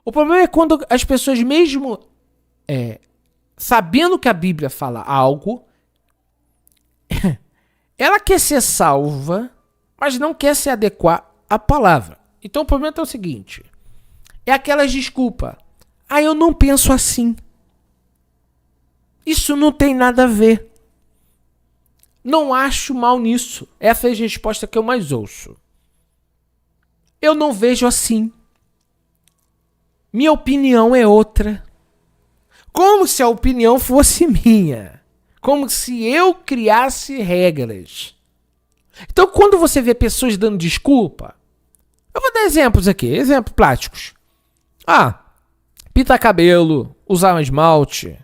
O problema é quando as pessoas, mesmo sabendo que a Bíblia fala algo, ela quer ser salva, mas não quer se adequar à palavra. Então o problema é o seguinte, é aquelas desculpas. Eu não penso assim. Isso não tem nada a ver. Não acho mal nisso. Essa é a resposta que eu mais ouço. Eu não vejo assim. Minha opinião é outra. Como se a opinião fosse minha. Como se eu criasse regras. Então, quando você vê pessoas dando desculpa, eu vou dar exemplos aqui, exemplos práticos. Pintar cabelo, usar um esmalte.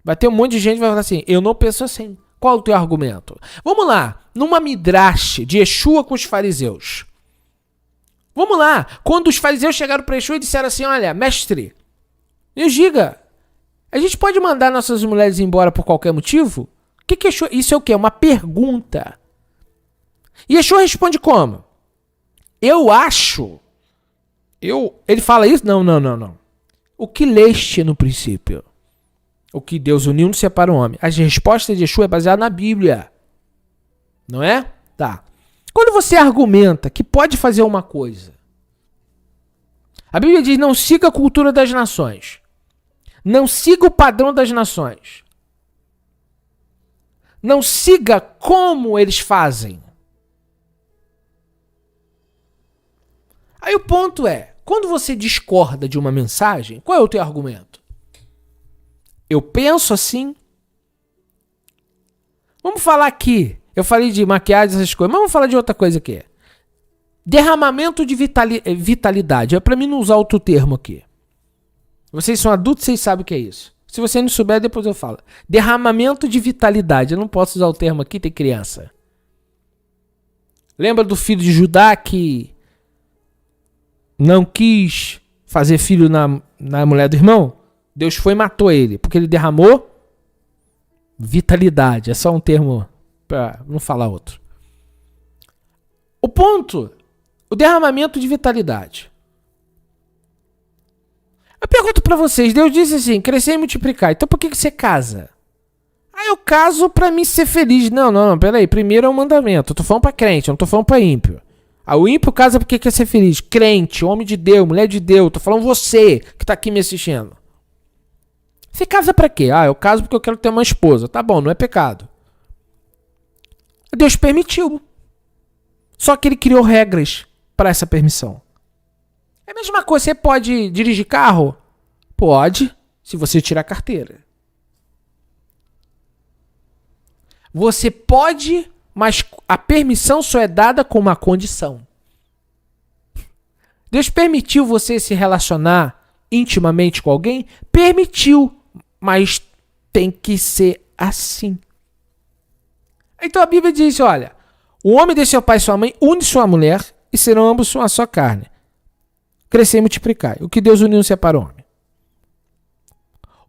Vai ter um monte de gente que vai falar assim, eu não penso assim. Qual é o teu argumento? Vamos lá, numa midrash de Yeshua com os fariseus. Vamos lá, quando os fariseus chegaram para Yeshua e disseram assim, olha, mestre, nos diga, a gente pode mandar nossas mulheres embora por qualquer motivo? Que Yeshua, isso é o quê? Uma pergunta. E Yeshua responde como? Eu acho. Ele fala isso? Não. O que leste no princípio? O que Deus uniu não separa o homem. As respostas de Yeshua é baseada na Bíblia. Não é? Tá. Quando você argumenta que pode fazer uma coisa, a Bíblia diz, não siga a cultura das nações. Não siga o padrão das nações. Não siga como eles fazem. Aí o ponto é, quando você discorda de uma mensagem, qual é o teu argumento? Eu penso assim. Vamos falar aqui. Eu falei de maquiagem, essas coisas, mas vamos falar de outra coisa aqui. Derramamento de vitalidade. É para mim não usar outro termo aqui. Vocês são adultos, vocês sabem o que é isso. Se você não souber, depois eu falo. Derramamento de vitalidade. Eu não posso usar o termo aqui, tem criança. Lembra do filho de Judá que não quis fazer filho na mulher do irmão? Deus foi e matou ele, porque ele derramou vitalidade. É só um termo para não falar outro. O ponto, o derramamento de vitalidade. Eu pergunto para vocês, Deus disse assim, crescer e multiplicar. Então por que você casa? Eu caso para mim ser feliz. Não, peraí. Primeiro é o mandamento. Eu tô falando para crente, eu não tô falando para ímpio. O ímpio casa porque quer ser feliz. Crente, homem de Deus, mulher de Deus. Eu tô falando você que tá aqui me assistindo. Você casa pra quê? Eu caso porque eu quero ter uma esposa. Tá bom, não é pecado. Deus permitiu. Só que ele criou regras para essa permissão. É a mesma coisa, você pode dirigir carro? Pode, se você tirar a carteira. Você pode, mas a permissão só é dada com uma condição. Deus permitiu você se relacionar intimamente com alguém? Permitiu. Mas tem que ser assim. Então a Bíblia diz, olha, o homem deixa seu pai e sua mãe, une sua mulher e serão ambos uma só carne. Crescer e multiplicar. O que Deus uniu não separa o homem.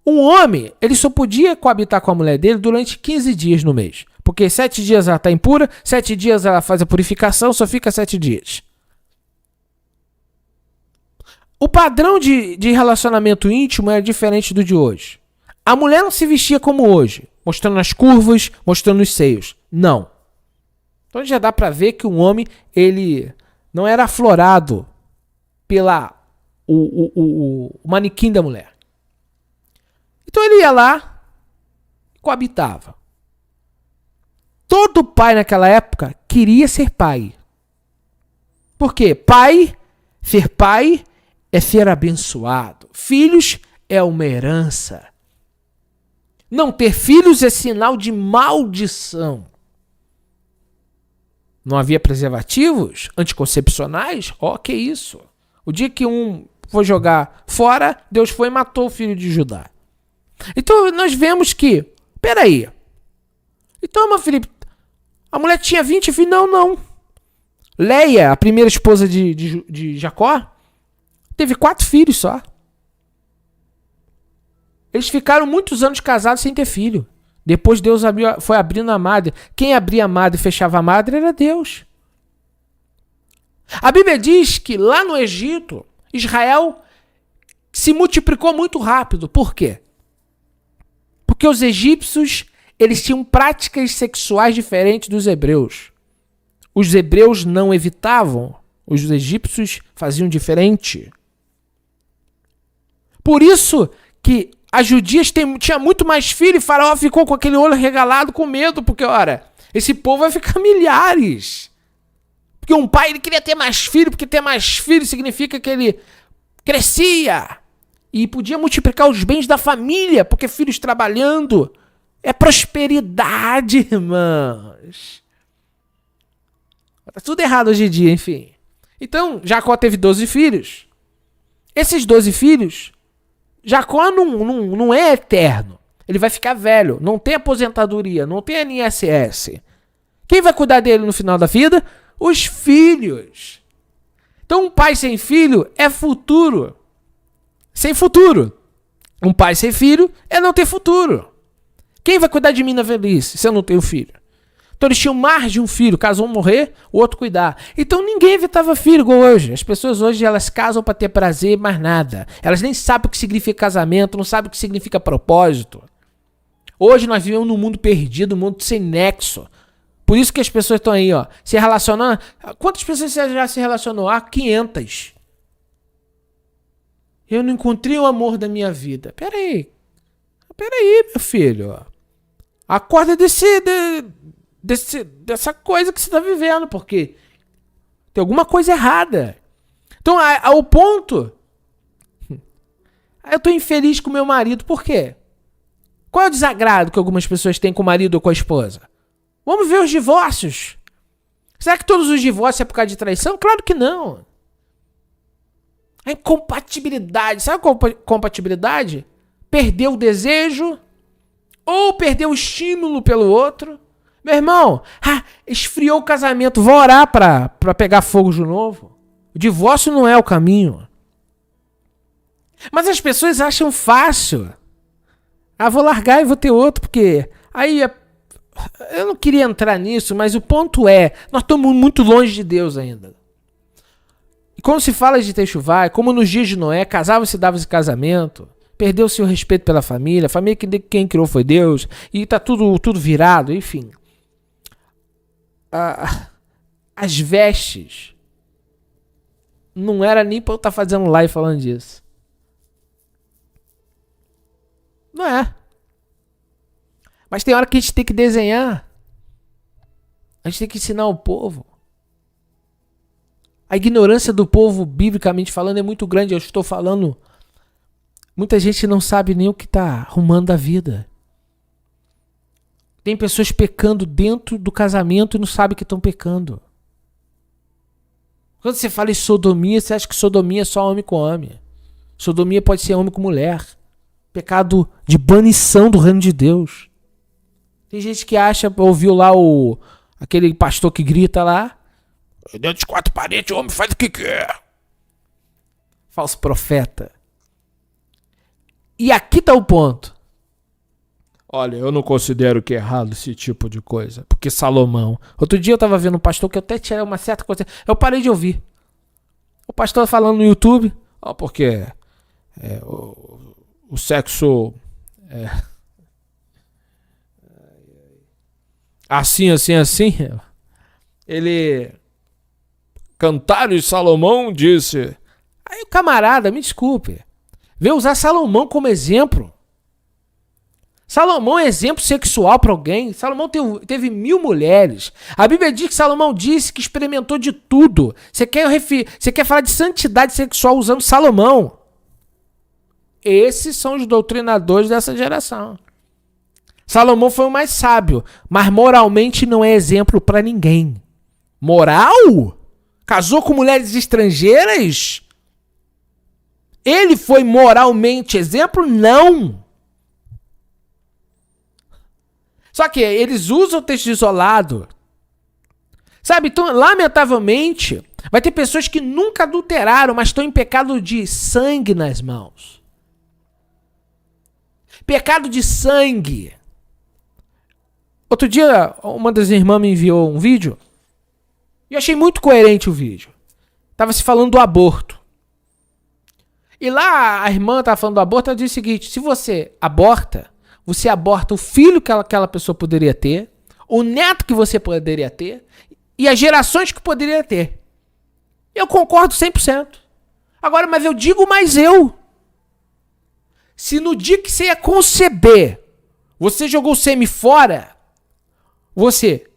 Um homem, ele só podia coabitar com a mulher dele durante 15 dias no mês. Porque 7 dias ela está impura, 7 dias ela faz a purificação, só fica 7 dias. O padrão de relacionamento íntimo é diferente do de hoje. A mulher não se vestia como hoje, mostrando as curvas, mostrando os seios. Não. Então já dá para ver que um homem, ele não era aflorado pela o manequim da mulher. Então ele ia lá e coabitava. Todo pai naquela época queria ser pai. Por quê? Ser pai é ser abençoado. Filhos é uma herança. Não ter filhos é sinal de maldição. Não havia preservativos anticoncepcionais? Que isso? O dia que um foi jogar fora, Deus foi e matou o filho de Judá. Então nós vemos que, peraí. Então, meu filho, a mulher tinha 20 filhos? Não. Leia, a primeira esposa de Jacó, teve 4 filhos só. Eles ficaram muitos anos casados sem ter filho. Depois Deus foi abrindo a madre. Quem abria a madre e fechava a madre era Deus. A Bíblia diz que lá no Egito, Israel se multiplicou muito rápido. Por quê? Porque os egípcios, eles tinham práticas sexuais diferentes dos hebreus. Os hebreus não evitavam, os egípcios faziam diferente. Por isso que as judias tinha muito mais filhos e Faraó ficou com aquele olho regalado com medo, porque, ora, esse povo vai ficar milhares. Porque um pai, ele queria ter mais filhos, porque ter mais filhos significa que ele crescia e podia multiplicar os bens da família, porque filhos trabalhando é prosperidade, irmãos. Tá tudo errado hoje em dia, enfim. Então, Jacó teve 12 filhos. Esses 12 filhos, Jacó não é eterno. Ele vai ficar velho, não tem aposentadoria, não tem INSS. Quem vai cuidar dele no final da vida? Os filhos. Então, um pai sem filho é futuro. Sem futuro. Um pai sem filho é não ter futuro. Quem vai cuidar de mim na velhice se eu não tenho filho? Então eles tinham mais de um filho, caso um morrer, o outro cuidar. Então ninguém evitava filho igual hoje. As pessoas hoje, elas casam para ter prazer, mais nada. Elas nem sabem o que significa casamento, não sabem o que significa propósito. Hoje nós vivemos num mundo perdido, um mundo sem nexo. Por isso que as pessoas estão aí, ó, se relacionando. Quantas pessoas você já se relacionou? 500. Eu não encontrei o amor da minha vida. Peraí, meu filho. Acorda dessa coisa que você está vivendo, porque tem alguma coisa errada. Então, ao ponto, eu estou infeliz com meu marido. Por quê? Qual é o desagrado que algumas pessoas têm com o marido ou com a esposa? Vamos ver os divórcios. Será que todos os divórcios é por causa de traição? Claro que não. A incompatibilidade. Sabe qual é a compatibilidade? Perder o desejo ou perder o estímulo pelo outro. Meu irmão, esfriou o casamento, vou orar pra pegar fogo de novo. O divórcio não é o caminho. Mas as pessoas acham fácil. Vou largar e vou ter outro, porque aí eu não queria entrar nisso, mas o ponto é, nós estamos muito longe de Deus ainda. E quando se fala de Techuvá, como nos dias de Noé, casava-se e dava-se casamento, perdeu-se o respeito pela família, a família que quem criou foi Deus, e tá tudo virado, enfim. As vestes não era nem pra eu estar fazendo live falando disso. Não é. Mas tem hora que a gente tem que desenhar. A gente tem que ensinar o povo. A ignorância do povo, biblicamente falando, é muito grande. Eu estou falando. Muita gente não sabe nem o que está arrumando da vida. Tem pessoas pecando dentro do casamento e não sabem que estão pecando. Quando você fala em sodomia, você acha que sodomia é só homem com homem. Sodomia pode ser homem com mulher. Pecado de banição do reino de Deus. Tem gente que ouviu lá aquele pastor que grita lá. Dentro de 4 paredes, o homem faz o que quer. Falso profeta. E aqui tá o ponto. Olha, eu não considero que é errado esse tipo de coisa. Porque Salomão. Outro dia eu tava vendo um pastor que eu até tirei uma certa coisa. Eu parei de ouvir. O pastor falando no YouTube. Porque o sexo assim. Ele. Cantares de Salomão disse. Aí o camarada, me desculpe. Veio usar Salomão como exemplo. Salomão é exemplo sexual para alguém. Salomão teve 1000 mulheres. A Bíblia diz que Salomão disse que experimentou de tudo. Você quer falar de santidade sexual usando Salomão? Esses são os doutrinadores dessa geração. Salomão foi o mais sábio, mas moralmente não é exemplo para ninguém. Moral? Casou com mulheres estrangeiras? Ele foi moralmente exemplo? Não. Só que eles usam o texto isolado. Sabe, então, lamentavelmente, vai ter pessoas que nunca adulteraram, mas estão em pecado de sangue nas mãos. Pecado de sangue. Outro dia, uma das irmãs me enviou um vídeo. E eu achei muito coerente o vídeo. Tava se falando do aborto. E lá a irmã estava falando do aborto, ela diz o seguinte: se você aborta o filho que aquela pessoa poderia ter, o neto que você poderia ter e as gerações que poderia ter. Eu concordo 100%. Agora, mas eu digo mais eu. Se no dia que você ia conceber, você jogou o sêmen fora, você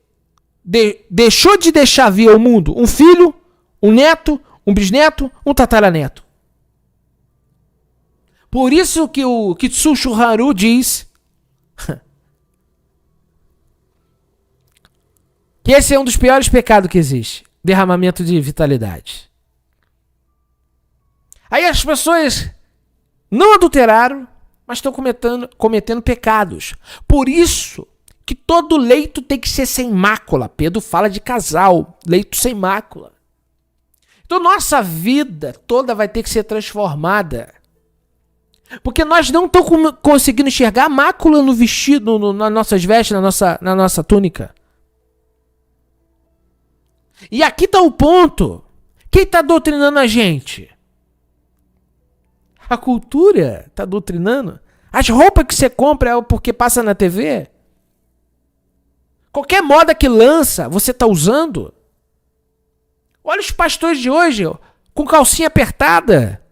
deixou de deixar vir ao mundo um filho, um neto, um bisneto, um tataraneto. Por isso que o Kitsushu Haru diz que esse é um dos piores pecados que existe. Derramamento de vitalidade. Aí as pessoas não adulteraram, mas estão cometendo pecados. Por isso que todo leito tem que ser sem mácula. Pedro fala de casal, leito sem mácula. Então nossa vida toda vai ter que ser transformada. Porque nós não estamos conseguindo enxergar mácula no vestido, nas nossas vestes, na nossa túnica. E aqui está o ponto. Quem está doutrinando a gente? A cultura está doutrinando? As roupas que você compra é porque passa na TV? Qualquer moda que lança, você está usando? Olha os pastores de hoje, com calcinha apertada.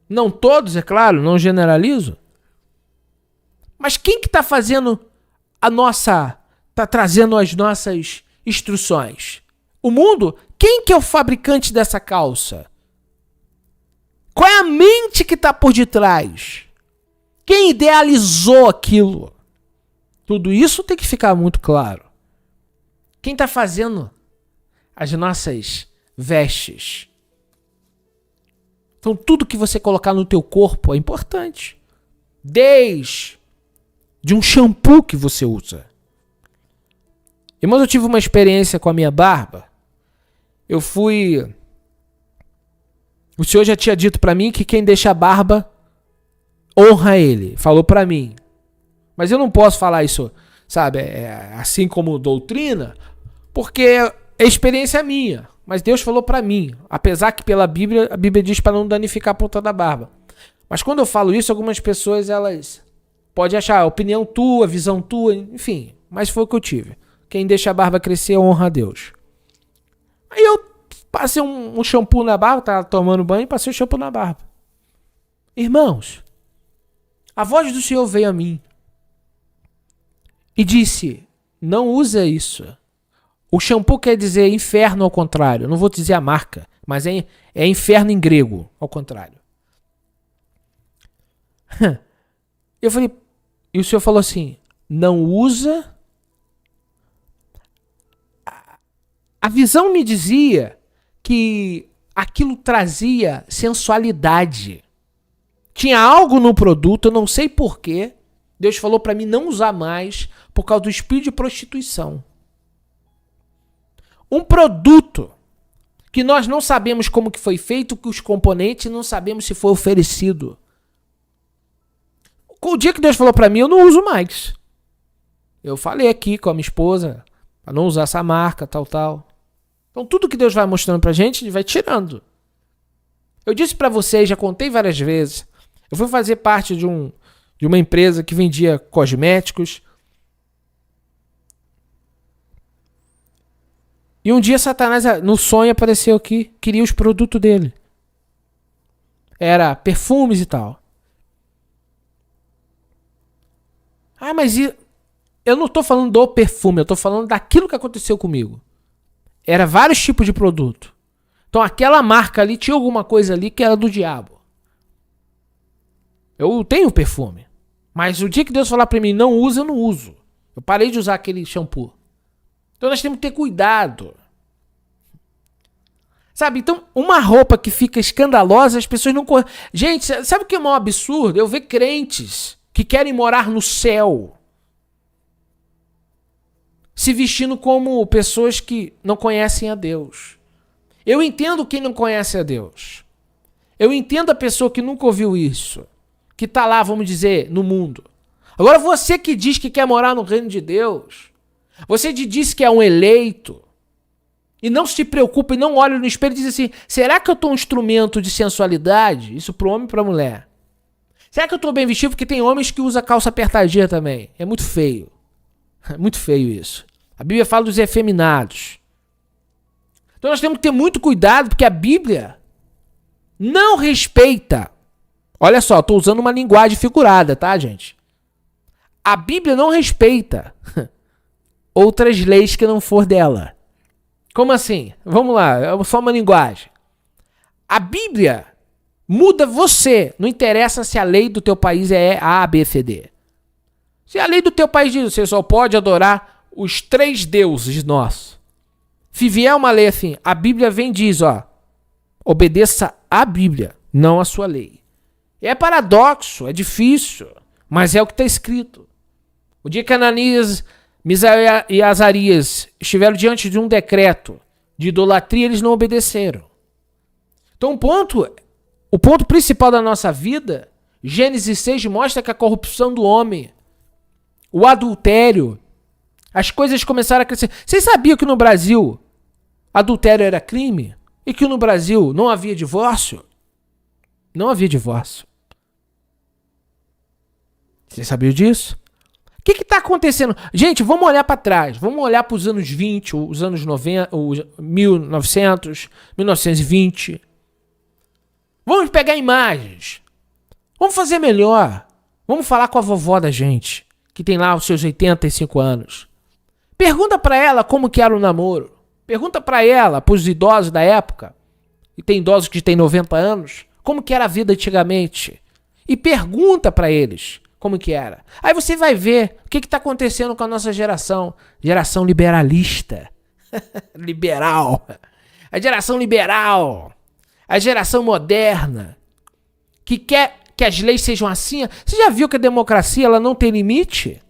Não todos, é claro, não generalizo. Mas quem que está fazendo está trazendo as nossas instruções? O mundo? Quem que é o fabricante dessa calça? Qual é a mente que está por detrás? Quem idealizou aquilo? Tudo isso tem que ficar muito claro. Quem está fazendo as nossas vestes? Então tudo que você colocar no teu corpo é importante. Desde um shampoo que você usa. Irmãos, eu tive uma experiência com a minha barba. O Senhor já tinha dito para mim que quem deixa a barba honra ele. Falou para mim. Mas eu não posso falar isso, sabe, assim como doutrina, porque é experiência minha. Mas Deus falou para mim. Apesar que pela Bíblia, a Bíblia diz para não danificar a ponta da barba. Mas quando eu falo isso, algumas pessoas, elas podem achar opinião tua, visão tua, enfim. Mas foi o que eu tive. Quem deixa a barba crescer honra a Deus. Aí eu passei um shampoo na barba, tava tomando banho, passei o shampoo na barba. Irmãos, a voz do Senhor veio a mim e disse: não usa isso. O shampoo quer dizer inferno ao contrário. Não vou dizer a marca, mas é inferno em grego, ao contrário. Eu falei, e o Senhor falou assim: não usa. A visão me dizia que aquilo trazia sensualidade. Tinha algo no produto, eu não sei porquê. Deus falou para mim não usar mais por causa do espírito de prostituição. Um produto que nós não sabemos como que foi feito, que os componentes não sabemos se foi oferecido. O dia que Deus falou para mim, eu não uso mais. Eu falei aqui com a minha esposa para não usar essa marca, tal. Então tudo que Deus vai mostrando pra gente, ele vai tirando. Eu disse para vocês, já contei várias vezes, eu fui fazer parte de uma empresa que vendia cosméticos. E um dia Satanás, no sonho, apareceu aqui, queria os produtos dele. Era perfumes e tal. Ah, mas eu não tô falando do perfume, eu tô falando daquilo que aconteceu comigo. Era vários tipos de produto. Então aquela marca ali, tinha alguma coisa ali que era do diabo. Eu tenho perfume. Mas o dia que Deus falar pra mim, não usa, eu não uso. Eu parei de usar aquele shampoo. Então nós temos que ter cuidado. Sabe, então uma roupa que fica escandalosa, as pessoas não... Gente, sabe o que é um absurdo? Eu ver crentes que querem morar no céu se vestindo como pessoas que não conhecem a Deus. Eu entendo quem não conhece a Deus. Eu entendo a pessoa que nunca ouviu isso. Que tá lá, vamos dizer, no mundo. Agora você que diz que quer morar no reino de Deus, você que diz que é um eleito, e não se preocupa e não olha no espelho e diz assim, será que eu tô um instrumento de sensualidade? Isso pro homem e pra mulher. Será que eu tô bem vestido? Porque tem homens que usam calça apertadinha também. É muito feio. É muito feio isso. A Bíblia fala dos efeminados. Então nós temos que ter muito cuidado, porque a Bíblia não respeita. Olha só, estou usando uma linguagem figurada, tá, gente? A Bíblia não respeita outras leis que não for dela. Como assim? Vamos lá, é só uma linguagem. A Bíblia muda você. Não interessa se a lei do teu país é A, B, C, D. Se a lei do teu país diz que você só pode adorar os 3 deuses nossos. Se vier uma lei assim, a Bíblia vem e diz, ó, obedeça a Bíblia, não a sua lei. É paradoxo, é difícil, mas é o que está escrito. O dia que Ananias, Misael e Azarias estiveram diante de um decreto de idolatria, eles não obedeceram. Então o ponto principal da nossa vida, Gênesis 6 mostra que a corrupção do homem, o adultério, as coisas começaram a crescer. Vocês sabiam que no Brasil adultério era crime? E que no Brasil não havia divórcio? Não havia divórcio. Vocês sabiam disso? O que está acontecendo? Gente, vamos olhar para trás. Vamos olhar para os anos 20, os anos 90, os 1900, 1920. Vamos pegar imagens. Vamos fazer melhor. Vamos falar com a vovó da gente, que tem lá os seus 85 anos. Pergunta para ela como que era o namoro. Pergunta para ela, para os idosos da época, e tem idosos que têm 90 anos, como que era a vida antigamente. E pergunta para eles como que era. Aí você vai ver o que está acontecendo com a nossa geração. Geração liberalista. Liberal. A geração liberal. A geração moderna. Que quer que as leis sejam assim. Você já viu que a democracia ela não tem limite?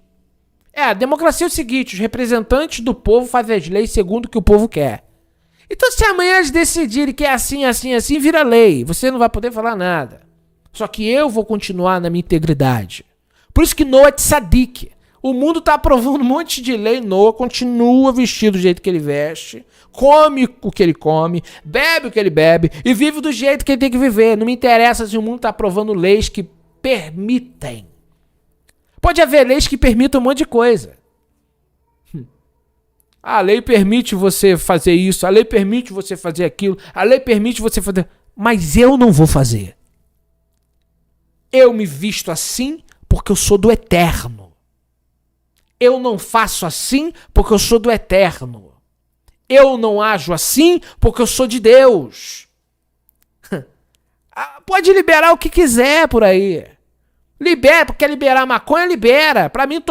A democracia é o seguinte, os representantes do povo fazem as leis segundo o que o povo quer. Então se amanhã eles decidirem que é assim, assim, assim, vira lei. Você não vai poder falar nada. Só que eu vou continuar na minha integridade. Por isso que Noah é tzadik. O mundo está aprovando um monte de lei. Noah continua vestido do jeito que ele veste, come o que ele come, bebe o que ele bebe e vive do jeito que ele tem que viver. Não me interessa se o mundo está aprovando leis que permitem. Pode haver leis que permitam um monte de coisa. A lei permite você fazer isso, a lei permite você fazer aquilo, a lei permite você fazer... Mas eu não vou fazer. Eu me visto assim porque eu sou do eterno. Eu não faço assim porque eu sou do eterno. Eu não ajo assim porque eu sou de Deus. Pode liberar o que quiser por aí. Libera, porque quer liberar maconha, libera. Pra mim,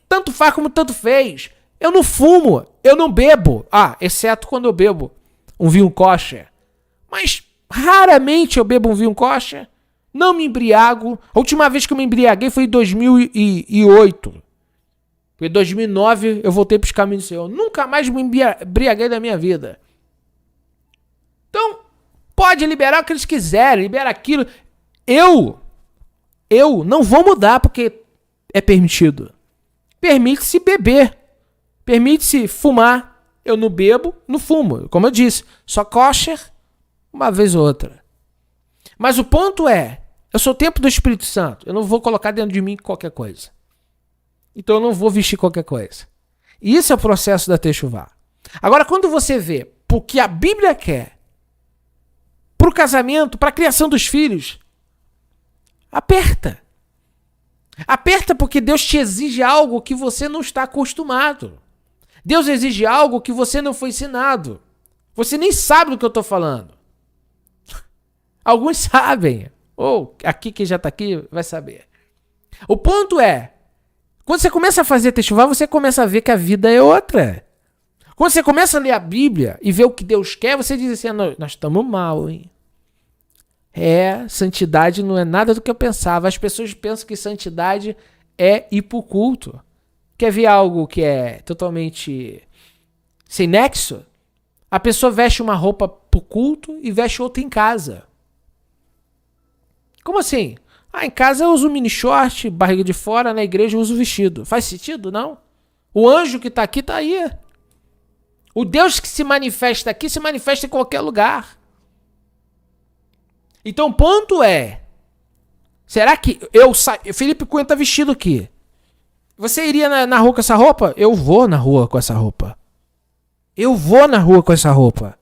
tanto faz como tanto fez. Eu não fumo, eu não bebo. Exceto quando eu bebo um vinho kosher. Mas raramente eu bebo um vinho kosher. Não me embriago. A última vez que eu me embriaguei foi em 2008. Em 2009 eu voltei para os caminhos do Senhor. Nunca mais me embriaguei na minha vida. Então, pode liberar o que eles quiserem. Libera aquilo. Eu não vou mudar porque é permitido. Permite-se beber. Permite-se fumar. Eu não bebo, não fumo. Como eu disse, só kosher uma vez ou outra. Mas o ponto é, eu sou o templo do Espírito Santo. Eu não vou colocar dentro de mim qualquer coisa. Então eu não vou vestir qualquer coisa. E isso é o processo da Techuvá. Agora, quando você vê o que a Bíblia quer para o casamento, para a criação dos filhos, aperta. Aperta porque Deus te exige algo que você não está acostumado. Deus exige algo que você não foi ensinado. Você nem sabe do que eu estou falando. Alguns sabem. Ou aqui quem já está aqui vai saber. O ponto é, quando você começa a fazer Techuvá, você começa a ver que a vida é outra. Quando você começa a ler a Bíblia e ver o que Deus quer, você diz assim, nós estamos mal, hein? Santidade não é nada do que eu pensava. As pessoas pensam que santidade é ir pro culto. Quer ver algo que é totalmente sem nexo? A pessoa veste uma roupa pro culto e veste outra em casa. Como assim? Em casa eu uso mini short, barriga de fora, na igreja eu uso vestido. Faz sentido, não? O anjo que tá aqui tá aí. O Deus que se manifesta aqui se manifesta em qualquer lugar. Então o ponto é, será que Felipe Cunha tá vestido aqui? Você iria na rua com essa roupa? Eu vou na rua com essa roupa. Eu vou na rua com essa roupa.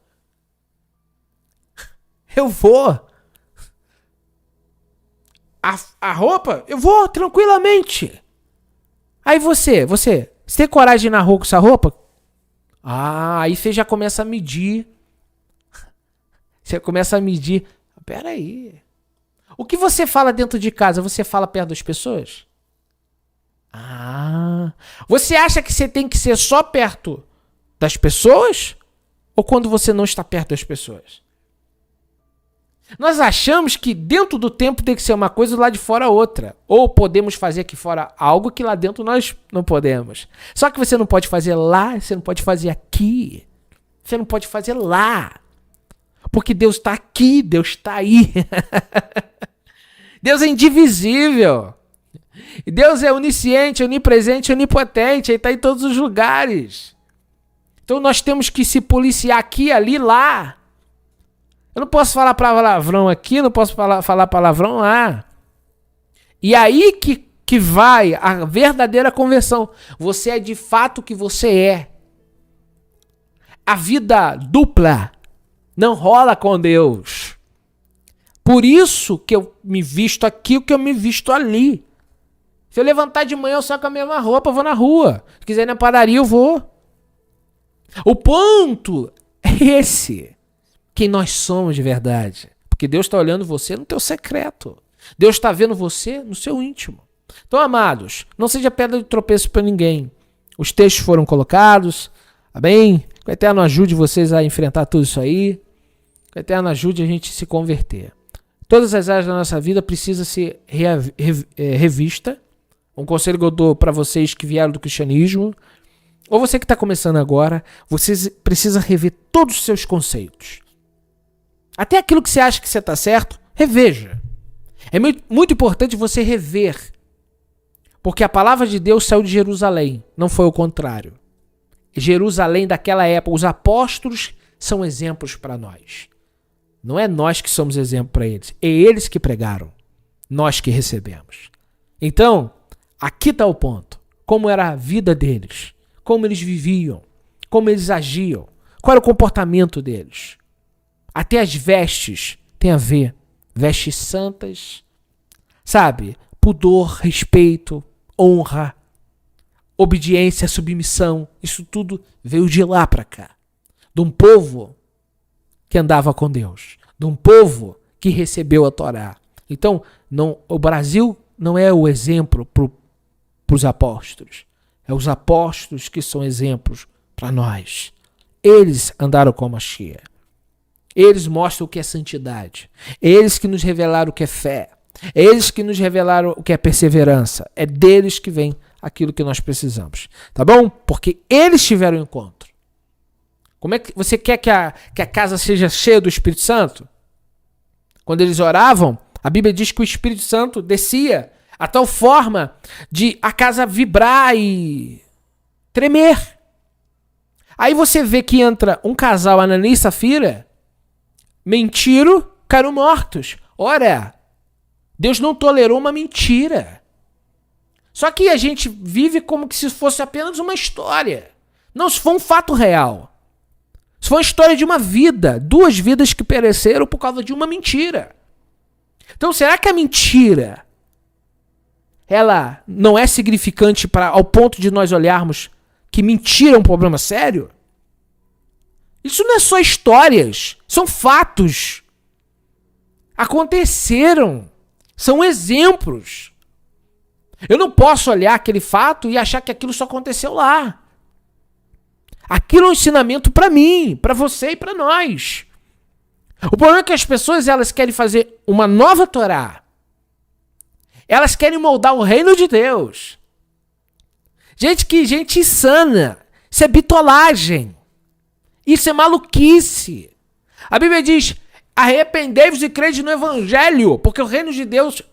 Eu vou. A roupa, eu vou tranquilamente. Aí você tem coragem de ir na rua com essa roupa? Aí você já começa a medir. Você começa a medir. Pera aí. O que você fala dentro de casa, você fala perto das pessoas? Você acha que você tem que ser só perto das pessoas? Ou quando você não está perto das pessoas? Nós achamos que dentro do templo tem que ser uma coisa e lá de fora outra. Ou podemos fazer aqui fora algo que lá dentro nós não podemos. Só que você não pode fazer lá, você não pode fazer aqui. Você não pode fazer lá. Porque Deus está aqui, Deus está aí. Deus é indivisível. Deus é onisciente, onipresente, onipotente. Ele está em todos os lugares. Então nós temos que se policiar aqui, ali, lá. Eu não posso falar palavrão aqui, não posso falar palavrão lá. E aí que vai a verdadeira conversão. Você é de fato o que você é. A vida dupla não rola com Deus. Por isso que eu me visto aqui, o que eu me visto ali. Se eu levantar de manhã, eu saio com a mesma roupa, eu vou na rua. Se quiser ir na padaria, eu vou. O ponto é esse. Quem nós somos de verdade. Porque Deus está olhando você no teu secreto. Deus está vendo você no seu íntimo. Então, amados, não seja pedra de tropeço para ninguém. Os textos foram colocados. Amém? Que o Eterno ajude vocês a enfrentar tudo isso aí. Que o Eterno ajude a gente a se converter. Todas as áreas da nossa vida precisam ser revista. Um conselho que eu dou para vocês que vieram do cristianismo. Ou você que está começando agora. Você precisa rever todos os seus conceitos. Até aquilo que você acha que você está certo, reveja. É muito importante você rever. Porque a palavra de Deus saiu de Jerusalém, não foi o contrário. Jerusalém daquela época, os apóstolos são exemplos para nós. Não é nós que somos exemplo para eles, é eles que pregaram, nós que recebemos. Então, aqui está o ponto. Como era a vida deles, como eles viviam, como eles agiam, qual era o comportamento deles. Até as vestes tem a ver. Vestes santas, sabe? Pudor, respeito, honra, obediência, submissão. Isso tudo veio de lá para cá. De um povo que andava com Deus. De um povo que recebeu a Torá. Então, o Brasil não é o exemplo para os apóstolos. É os apóstolos que são exemplos para nós. Eles andaram com a Mashiach. Eles mostram o que é santidade. Eles que nos revelaram o que é fé. Eles que nos revelaram o que é perseverança. É deles que vem aquilo que nós precisamos. Tá bom? Porque eles tiveram um encontro. Como é que você quer que a casa seja cheia do Espírito Santo? Quando eles oravam, a Bíblia diz que o Espírito Santo descia a tal forma de a casa vibrar e tremer. Aí você vê que entra um casal, Ananias e Safira, mentiram, caíram mortos. Ora, Deus não tolerou uma mentira. Só que a gente vive como que se fosse apenas uma história. Não, se for um fato real. Se for uma história de uma vida. 2 vidas que pereceram por causa de uma mentira. Então, será que a mentira ela não é significante ao ponto de nós olharmos que mentira é um problema sério? Isso não é só histórias, são fatos. Aconteceram. São exemplos. Eu não posso olhar aquele fato e achar que aquilo só aconteceu lá. Aquilo é um ensinamento para mim, para você e para nós. O problema é que as pessoas elas querem fazer uma nova Torá. Elas querem moldar o reino de Deus. Gente insana. Isso é bitolagem. Isso é maluquice. A Bíblia diz: arrependei-vos e crede no Evangelho, porque o reino de Deus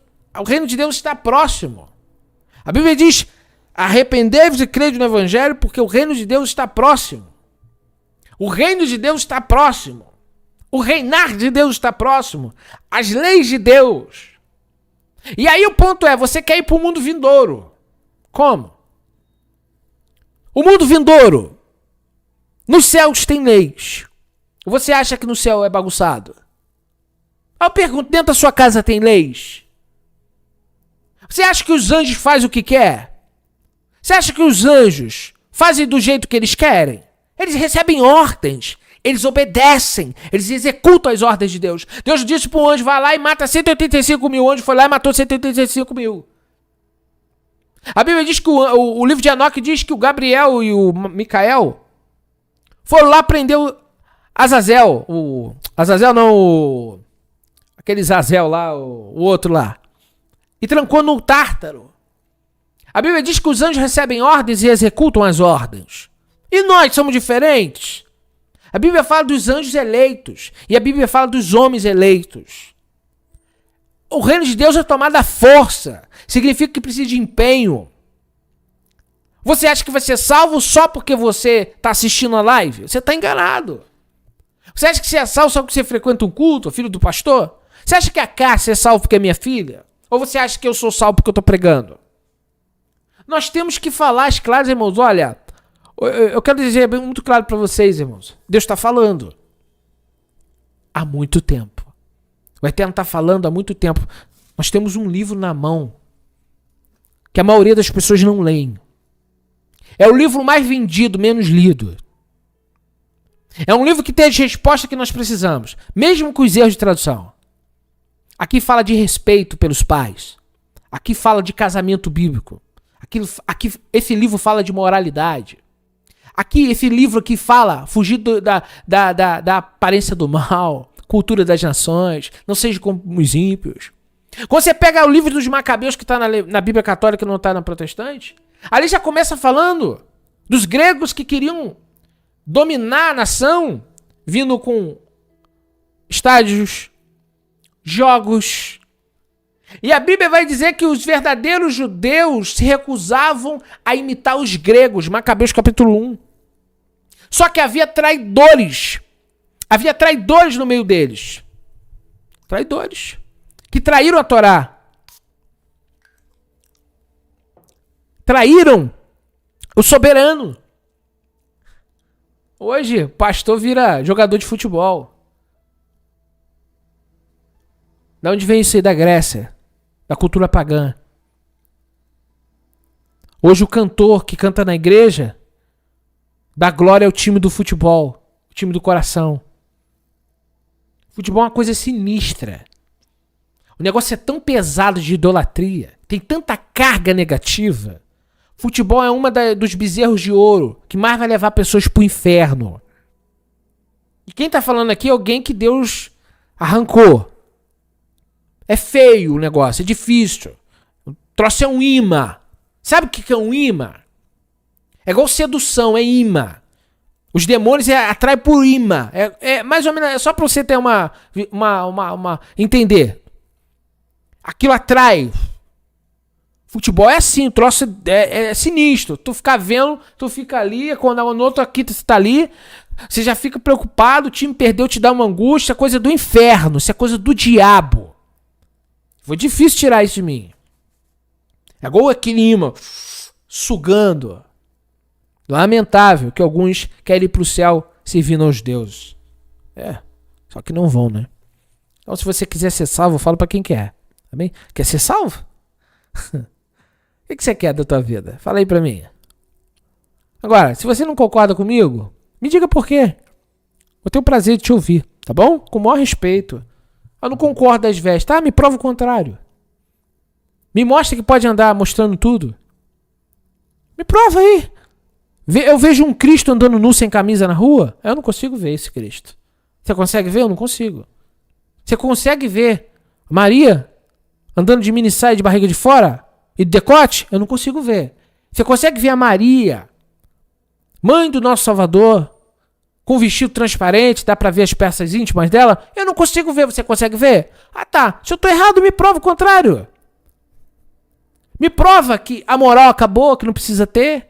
está próximo. A Bíblia diz: arrependei-vos e crede no Evangelho, porque o reino de Deus está próximo. O reino de Deus está próximo. O reinar de Deus está próximo. As leis de Deus. E aí o ponto é, você quer ir para o mundo vindouro. Como? O mundo vindouro. Nos céus tem leis. Você acha que no céu é bagunçado? Eu pergunto, dentro da sua casa tem leis? Você acha que os anjos fazem o que quer? Você acha que os anjos fazem do jeito que eles querem? Eles recebem ordens. Eles obedecem. Eles executam as ordens de Deus. Deus disse para um anjo, vai lá e mata 185 mil. O anjo foi lá e matou 185 mil. A Bíblia diz que o livro de Enoque diz que o Gabriel e o Micael foram lá prender o Azazel. Azazel não, aquele Zazel lá, o outro lá. E trancou no Tártaro. A Bíblia diz que os anjos recebem ordens e executam as ordens. E nós somos diferentes. A Bíblia fala dos anjos eleitos. E a Bíblia fala dos homens eleitos. O reino de Deus é tomado à força. Significa que precisa de empenho. Você acha que vai ser salvo só porque você está assistindo a live? Você está enganado. Você acha que você é salvo só porque você frequenta um culto, filho do pastor? Você acha que a Cássia é salvo porque é minha filha? Ou você acha que eu sou salvo porque eu estou pregando? Nós temos que falar as claras, irmãos. Olha, eu quero dizer muito claro para vocês, irmãos. Deus está falando há muito tempo. O Eterno está falando há muito tempo. Nós temos um livro na mão que a maioria das pessoas não leem. É o livro mais vendido, menos lido. É um livro que tem as respostas que nós precisamos, mesmo com os erros de tradução. Aqui fala de respeito pelos pais. Aqui fala de casamento bíblico. Aqui esse livro fala de moralidade. Aqui esse livro aqui fala fugir da aparência do mal, cultura das nações, não seja como os ímpios. Quando você pega o livro dos Macabeus que está na Bíblia Católica e não está na Protestante, ali já começa falando dos gregos que queriam dominar a nação, vindo com estádios, jogos. E a Bíblia vai dizer que os verdadeiros judeus se recusavam a imitar os gregos, Macabeus capítulo 1. Só que havia traidores. Havia traidores no meio deles. Traidores. Que traíram a Torá. Traíram o soberano. Hoje, pastor vira jogador de futebol. Da onde vem isso aí? Da Grécia. Da cultura pagã. Hoje o cantor que canta na igreja dá glória ao time do futebol. O time do coração. Futebol é uma coisa sinistra. O negócio é tão pesado de idolatria. Tem tanta carga negativa. Futebol é uma dos bezerros de ouro que mais vai levar pessoas pro inferno. E quem tá falando aqui é alguém que Deus arrancou. É feio o negócio, é difícil. O troço é um imã. Sabe o que é um imã? É igual sedução, é imã. Os demônios atraem por imã. É mais ou menos, é só pra você ter entender. Aquilo atrai. Futebol é assim, o troço é sinistro. Tu fica vendo, tu fica ali, quando no outro aqui você tá ali, você já fica preocupado, o time perdeu, te dá uma angústia, coisa do inferno, isso é coisa do diabo. Foi difícil tirar isso de mim. É igual aquele imã, sugando. Lamentável que alguns querem ir pro céu servindo aos deuses. Só que não vão, né? Então se você quiser ser salvo, eu falo pra quem quer. Tá bem? Quer ser salvo? O que você quer da tua vida? Fala aí pra mim. Agora, se você não concorda comigo, me diga por quê. Eu tenho o prazer de te ouvir, tá bom? Com o maior respeito. Eu não concordo às vezes, tá? Me prova o contrário. Me mostra que pode andar mostrando tudo. Me prova aí. Eu vejo um Cristo andando nu sem camisa na rua. Eu não consigo ver esse Cristo. Você consegue ver? Eu não consigo. Você consegue ver Maria andando de mini saia de barriga de fora e de decote? Eu não consigo ver. Você consegue ver a Maria, mãe do nosso Salvador, com um vestido transparente, dá pra ver as peças íntimas dela? Eu não consigo ver. Você consegue ver? Ah tá, se eu tô errado, me prova o contrário. Me prova que a moral acabou, que não precisa ter.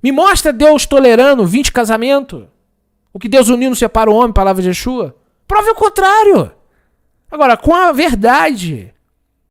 Me mostra Deus tolerando 20 casamentos. O que Deus uniu não separa o homem, palavra de Yeshua. Prove o contrário. Agora, com a verdade,